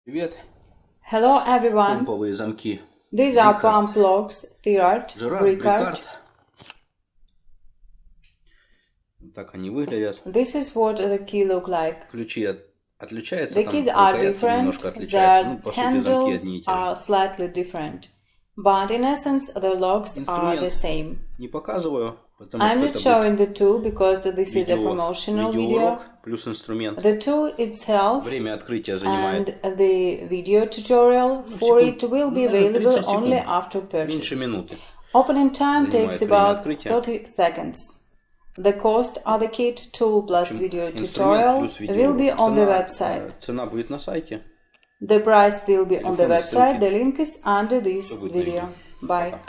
Привет. Hello everyone, Помповые замки. these are pump locks, Thirard Axira. Так они выглядят. This is what the key look like. Ключи отличаются, The там keys are рукоятки different, немножко отличаются. Ну, their по сути, замки одни handles и те же. are slightly different, but in essence the locks are the same. Не показываю, потому I'm что not это showing the tool because this is a promotional video. видеоурок плюс инструмент. The tool itself Время открытия занимает and the video tutorial for it will be available 30 only секунд, after меньше purchase. минуты. Opening time Занимает takes время about открытия. 30 seconds. The cost of the kit, tool plus video tutorial Плюс will be on the видеоурок. website. Цена будет на сайте. The price will be on the Телефонные website. ссылки. The link is under this Всё будет на video. видео. Bye. Пока.